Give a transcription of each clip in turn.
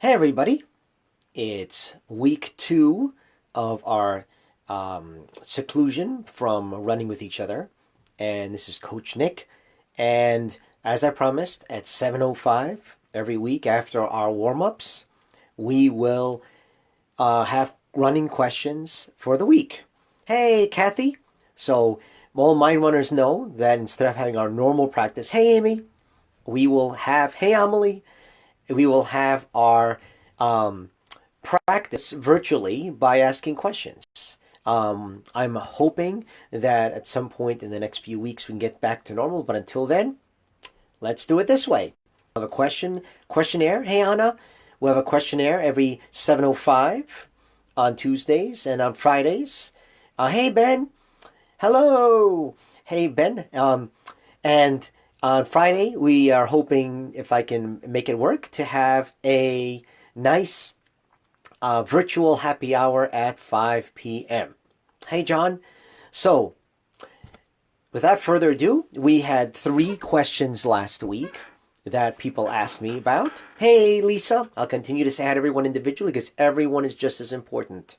Hey everybody, it's week 2 of our seclusion from running with each other, and this is Coach Nick. And as I promised, at 7:05 every week after our warm-ups, we will have running questions for the week. Hey Kathy, so all mind runners know that instead of having our normal practice, hey Amy, we will have, hey Amelie, we will have our um, practice virtually by asking questions. I'm hoping that at some point in the next few weeks we can get back to normal, but until then, let's do it this way. We have a questionnaire. Hey Anna, we have a questionnaire every 7:05 on Tuesdays and on Fridays. Hey Ben, hello. Hey Ben, and on Friday we are hoping, if I can make it work, to have a nice virtual happy hour at 5 p.m. Hey, John. So, without further ado, we had 3 questions last week that people asked me about. Hey, Lisa. I'll continue to add everyone individually because everyone is just as important.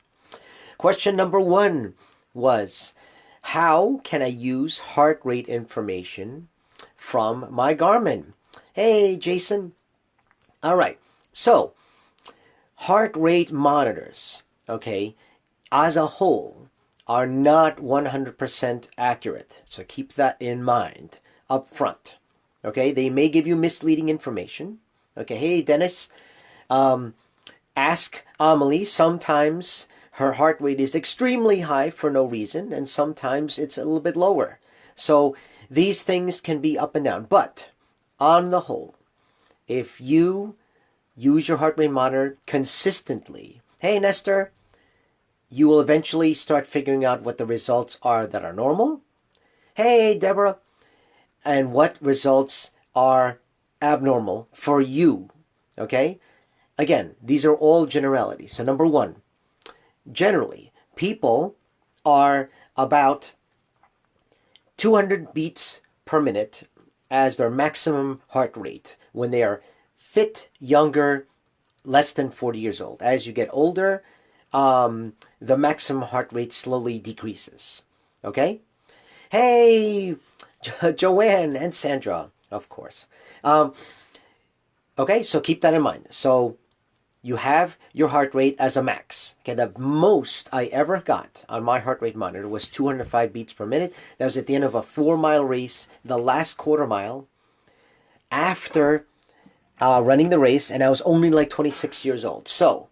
Question number 1 was, how can I use heart rate information from my Garmin? Hey, Jason. All right. So, heart rate monitors, okay, as a whole, are not 100% accurate. So keep that in mind up front. Okay, they may give you misleading information. Okay, hey Dennis, ask Amelie. Sometimes her heart rate is extremely high for no reason, and sometimes it's a little bit lower. So these things can be up and down. But on the whole, if you use your heart rate monitor consistently, hey Nestor, you will eventually start figuring out what the results are that are normal. Hey Deborah, and what results are abnormal for you. Okay? Again, these are all generalities. So number 1, generally, people are about 200 beats per minute as their maximum heart rate when they are fit, younger, less than 40 years old. As you get older, the maximum heart rate slowly decreases. Okay? Hey, Joanne and Sandra, of course. Okay, so keep that in mind. So you have your heart rate as a max. Okay, the most I ever got on my heart rate monitor was 205 beats per minute. That was at the end of a 4-mile race, the last quarter mile, after running the race, and I was only like 26 years old. So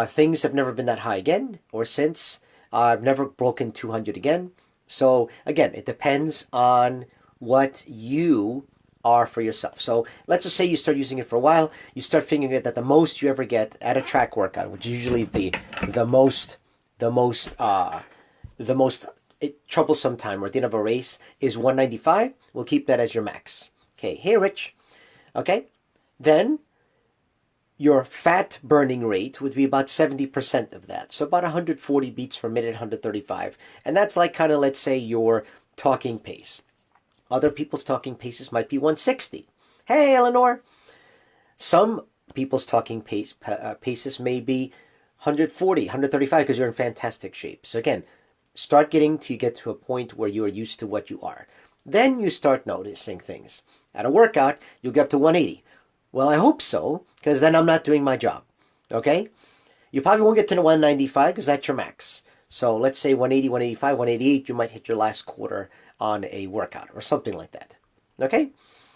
things have never been that high again or since. I've never broken 200 again. So again, it depends on what you are for yourself. So let's just say you start using it for a while, you start figuring out that the most you ever get at a track workout, which is usually the most the most the most troublesome time or at the end of a race, is 195. We'll keep that as your max. Okay, hey Rich. Okay, then your fat burning rate would be about 70% of that. So about 140 beats per minute, 135. And that's like kind of, let's say, your talking pace. Other people's talking paces might be 160. Hey, Eleanor. Some people's talking paces may be 140, 135 because you're in fantastic shape. So again, start getting to get to a point where you are used to what you are. Then you start noticing things. At a workout, you'll get up to 180. Well, I hope so, because then I'm not doing my job. Okay? You probably won't get to the 195 because that's your max. So let's say 180, 185, 188, you might hit your last quarter on a workout or something like that. Okay?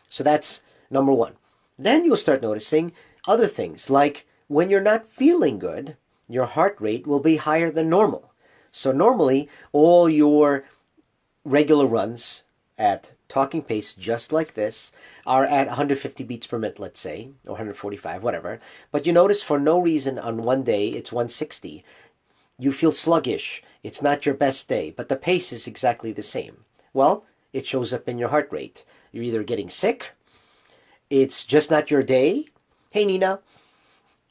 So that's number 1. Then you'll start noticing other things, like when you're not feeling good, your heart rate will be higher than normal. So normally, all your regular runs at talking pace just like this are at 150 beats per minute, let's say, or 145, whatever. But you notice for no reason on one day it's 160. You feel sluggish. It's not your best day, but the pace is exactly the same. Well, it shows up in your heart rate. You're either getting sick, it's just not your day. Hey, Nina.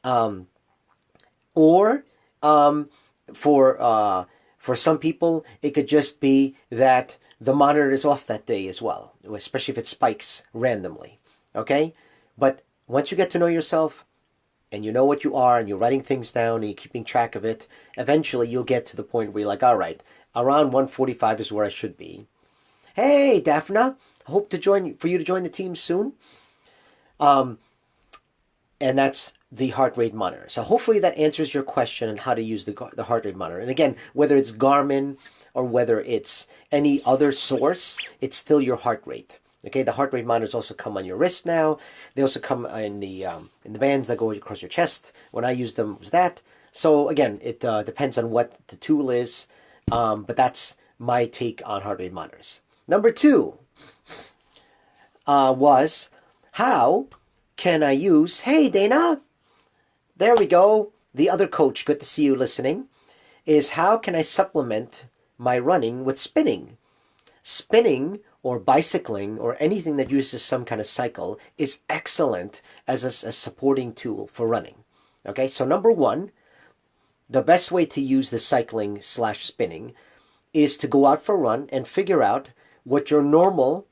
Um, or for some people, it could just be that the monitor is off that day as well, especially if it spikes randomly. Okay? But once you get to know yourself, and you know what you are, and you're writing things down, and you're keeping track of it, eventually you'll get to the point where you're like, all right, around 145 is where I should be. Hey, Daphna, hope for you to join the team soon. And that's the heart rate monitor. So hopefully that answers your question on how to use the heart rate monitor. And again, whether it's Garmin or whether it's any other source, it's still your heart rate. Okay, the heart rate monitors also come on your wrist now. They also come in the bands that go across your chest. When I used them, it was that. So again, it depends on what the tool is, but that's my take on heart rate monitors. Number 2 was how can I use, hey Dana, there we go, the other coach, good to see you listening, is how can I supplement my running with spinning? Spinning or bicycling or anything that uses some kind of cycle is excellent as a supporting tool for running. Okay, so number 1, the best way to use the cycling / spinning is to go out for a run and figure out what your normal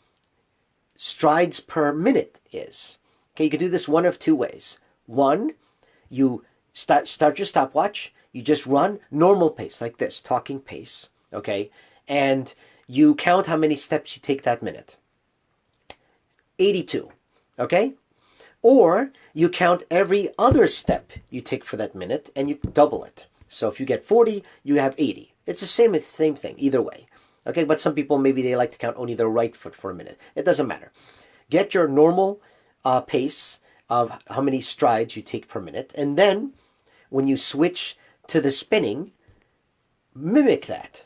strides per minute is. Okay, you can do this one of 2 ways. One, you start your stopwatch, you just run normal pace like this, talking pace, okay? And you count how many steps you take that minute. 82, okay? Or you count every other step you take for that minute and you double it. So if you get 40, you have 80. It's the same thing, either way. Okay, but some people, maybe they like to count only their right foot for a minute. It doesn't matter. Get your normal pace of how many strides you take per minute, and then when you switch to the spinning, mimic that.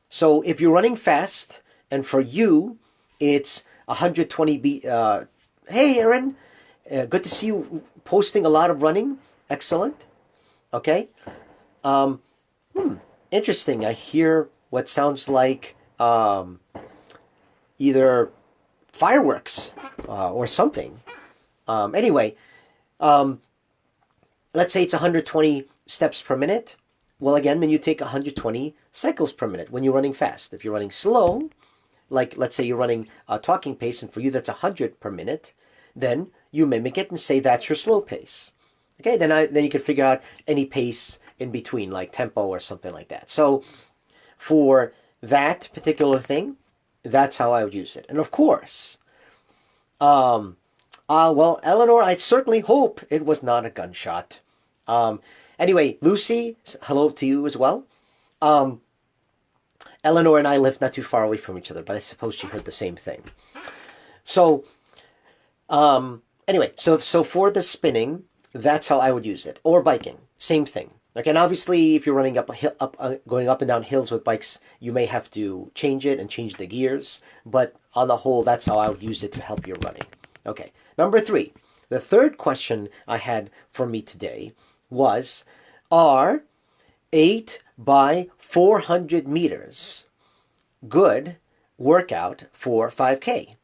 So if you're running fast, and for you, it's 120 beat. Hey, Aaron, good to see you posting a lot of running. Excellent. Okay. Interesting. I hear what sounds like either fireworks or something. Anyway, let's say it's 120 steps per minute. Well, again, then you take 120 cycles per minute when you're running fast. If you're running slow, like let's say you're running a talking pace, and for you that's 100 per minute, then you mimic it and say that's your slow pace. Okay, then you can figure out any pace in between, like tempo or something like that. So for that particular thing, that's how I would use it. And of course, well, Eleanor, I certainly hope it was not a gunshot. Anyway, Lucy, hello to you as well. Eleanor and I live not too far away from each other, but I suppose she heard the same thing. So, anyway, so for the spinning, that's how I would use it. Or biking, same thing. Okay, and obviously, if you're running up a hill, going up and down hills with bikes, you may have to change it and change the gears. But on the whole, that's how I would use it to help your running. Okay, number 3. The third question I had for me today was, are 8 by 400 meters good workout for 5K?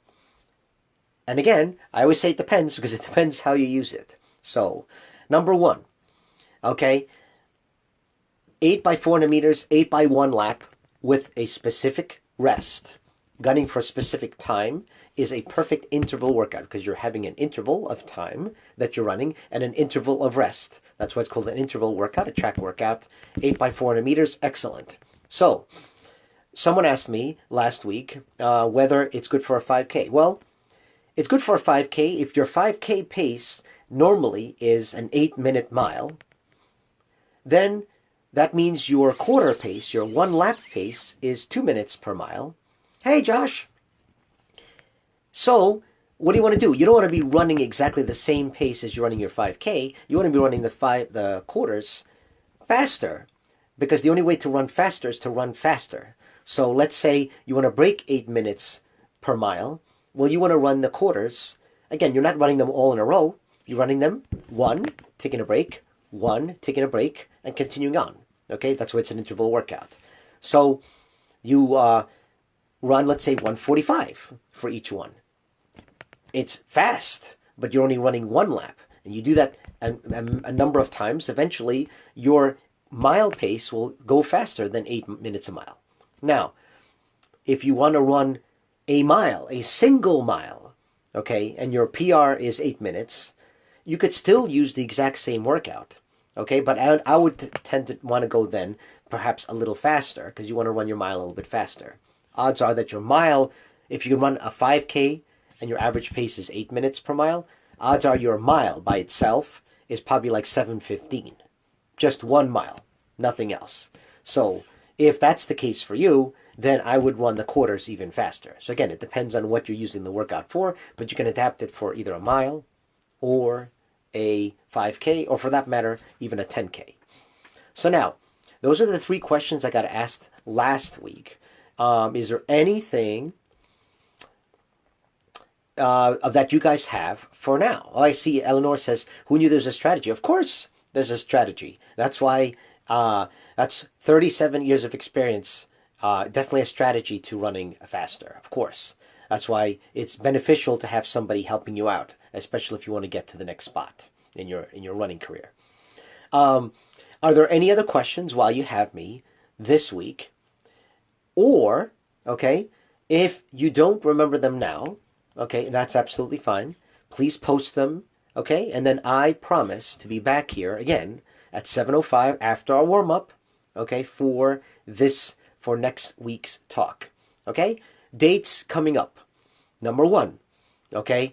And again, I always say it depends, because it depends how you use it. So, number 1, okay, 8 by 400 meters, 8 by 1 lap with a specific rest, gunning for a specific time, is a perfect interval workout, because you're having an interval of time that you're running and an interval of rest. That's why it's called an interval workout, a track workout. 8 by 400 meters, excellent. So, someone asked me last week whether it's good for a 5K. Well, it's good for a 5K if your 5K pace normally is an 8-minute mile. Then that means your quarter pace, your 1 lap pace, is 2 minutes per mile. Hey, Josh. So, what do you want to do? You don't want to be running exactly the same pace as you're running your 5K. You want to be running the quarters faster, because the only way to run faster is to run faster. So let's say you want to break 8 minutes per mile. Well, you want to run the quarters. Again, you're not running them all in a row. You're running them 1, taking a break, 1, taking a break, and continuing on. Okay, that's why it's an interval workout. So you run, let's say, 145 for each one. It's fast, but you're only running 1 lap. And you do that a number of times. Eventually, your mile pace will go faster than 8 minutes a mile. Now, if you want to run a mile, a single mile, okay, and your PR is 8 minutes, you could still use the exact same workout. Okay, but I would tend to want to go then perhaps a little faster because you want to run your mile a little bit faster. Odds are that your mile, if you run a 5K and your average pace is 8 minutes per mile, odds are your mile by itself is probably like 7:15. Just 1 mile, nothing else. So if that's the case for you, then I would run the quarters even faster. So again, it depends on what you're using the workout for, but you can adapt it for either a mile or a 5K, or for that matter, even a 10K. So now, those are the 3 questions I got asked last week. Is there anything that you guys have for now? Well, I see Eleanor says, who knew there's a strategy? Of course there's a strategy. That's why, that's 37 years of experience. Definitely a strategy to running faster, of course. That's why it's beneficial to have somebody helping you out, especially if you want to get to the next spot in your running career. Are there any other questions while you have me this week? Or, okay, if you don't remember them now, okay, that's absolutely fine. Please post them, okay? And then I promise to be back here again at 7:05 after our warm-up, okay, for next week's talk, okay? Dates coming up. Number 1, okay,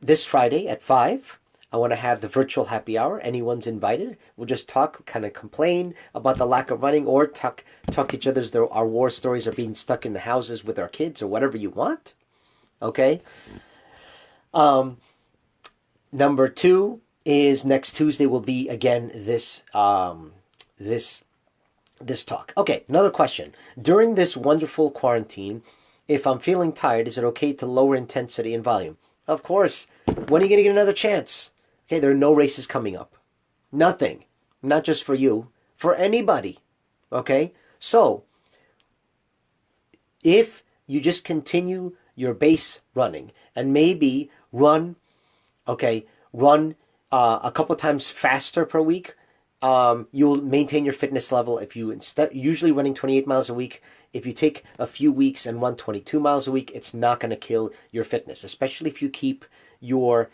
this Friday at 5, I want to have the virtual happy hour. Anyone's invited. We'll just talk, kind of complain about the lack of running, or talk to each other as our war stories are being stuck in the houses with our kids, or whatever you want. Okay. Number 2 is next Tuesday will be again this talk. Okay, another question. During this wonderful quarantine, if I'm feeling tired, is it okay to lower intensity and volume? Of course. When are you going to get another chance? Okay, there are no races coming up. Nothing. Not just for you, for anybody. Okay? So, if you just continue your base running and maybe run a couple times faster per week, you'll maintain your fitness level. If you usually running 28 miles a week, if you take a few weeks and run 22 miles a week, it's not going to kill your fitness, especially if you keep your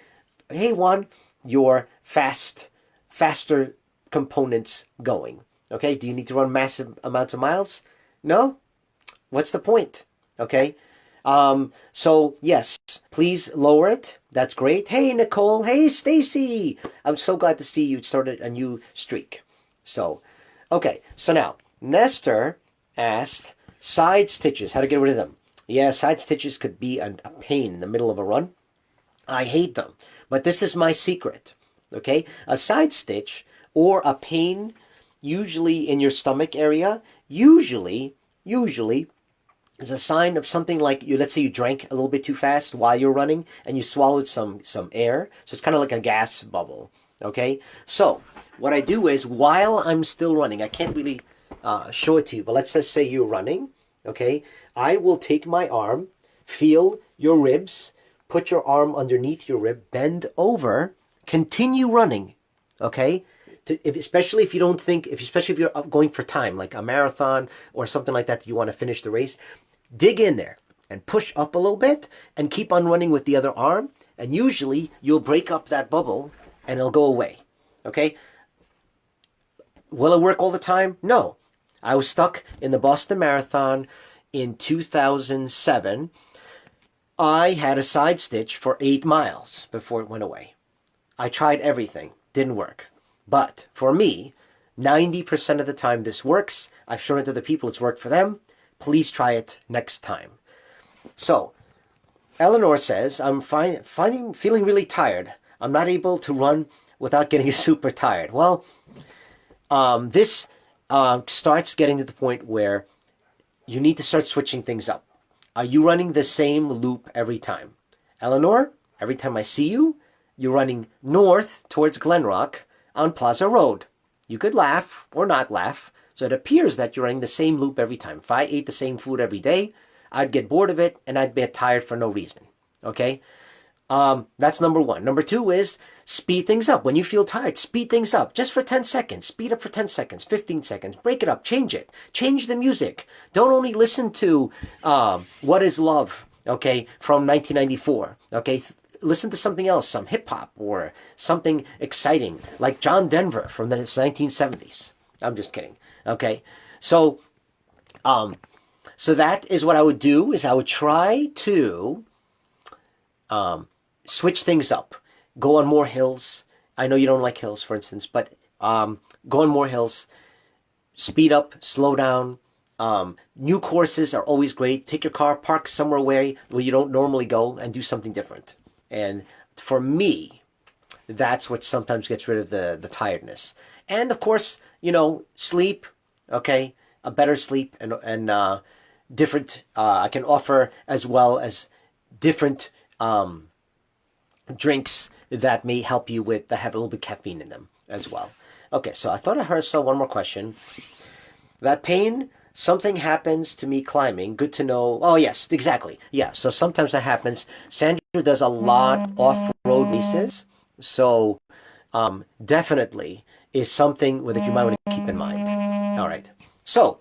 faster components going. Okay? Do you need to run massive amounts of miles? No? What's the point? Okay? So yes, please lower it. That's great. Hey, Nicole. Hey, Stacy. I'm so glad to see you started a new streak. So, okay. So now, Nestor asked side stitches, how to get rid of them. Yeah, side stitches could be a pain in the middle of a run. I hate them, but this is my secret. Okay? A side stitch or a pain, usually in your stomach area, usually is a sign of something like let's say you drank a little bit too fast while you're running and you swallowed some air. So it's kind of like a gas bubble. Okay? So what I do is while I'm still running, I can't really show it to you, but let's just say you're running. Okay? I will take my arm, feel your ribs, put your arm underneath your rib, bend over, continue running. Okay? Especially if you're going for time, like a marathon or something like that you want to finish the race, dig in there and push up a little bit and keep on running with the other arm, and usually you'll break up that bubble and it'll go away. Okay? Will it work all the time? No. I was stuck in the Boston Marathon in 2007. I had a side stitch for 8 miles before it went away. I tried everything. Didn't work. But for me, 90% of the time this works. I've shown it to the people. It's worked for them. Please try it next time. So, Eleanor says, I'm feeling really tired. I'm not able to run without getting super tired. Well, this starts getting to the point where you need to start switching things up. Are you running the same loop every time? Eleanor, every time I see you, you're running north towards Glenrock on Plaza Road. You could laugh or not laugh. So it appears that you're running the same loop every time. If I ate the same food every day, I'd get bored of it and I'd get tired for no reason. Okay? That's number 1. Number 2 is speed things up. When you feel tired, speed things up. Just for 10 seconds. Speed up for 10 seconds, 15 seconds. Break it up. Change it. Change the music. Don't only listen to What is Love, okay, from 1994. Okay? listen to something else, some hip hop or something exciting, like John Denver from the 1970s. I'm just kidding. Okay, so so that is what I would do. Is I would try to switch things up, go on more hills. I know you don't like hills, for instance, but go on more hills, speed up, slow down. New courses are always great. Take your car, park somewhere where you don't normally go, and do something different. And for me, that's what sometimes gets rid of the tiredness. And of course, sleep. Okay, a better sleep and different. I can offer as well as different drinks that may help you with that have a little bit of caffeine in them as well. Okay, so I thought I saw one more question. That pain, something happens to me climbing. Good to know. Oh, yes, exactly. Yeah, so sometimes that happens. Sandra does a lot off-road races, so definitely is something that you might want to keep in mind. All right. So,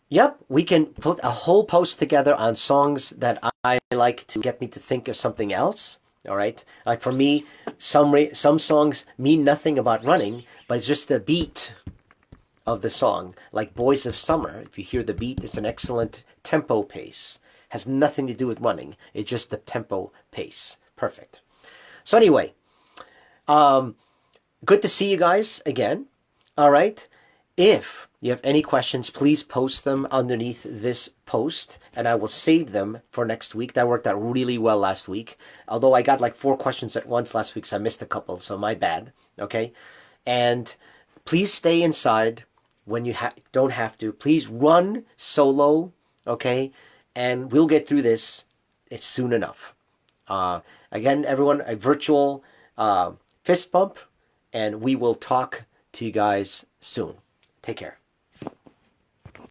yep, we can put a whole post together on songs that I like to get me to think of something else. All right. Like for me, some songs mean nothing about running, but it's just the beat of the song. Like Boys of Summer, if you hear the beat, it's an excellent tempo pace. Has nothing to do with running. It's just the tempo pace. Perfect. So anyway, good to see you guys again. All right. If you have any questions, please post them underneath this post, and I will save them for next week. That worked out really well last week. Although I got like 4 questions at once last week, so I missed a couple, so my bad. Okay? And please stay inside when you don't have to. Please run solo, okay? And we'll get through this. It's soon enough. Again, everyone, a virtual fist bump, and we will talk to you guys soon. Take care.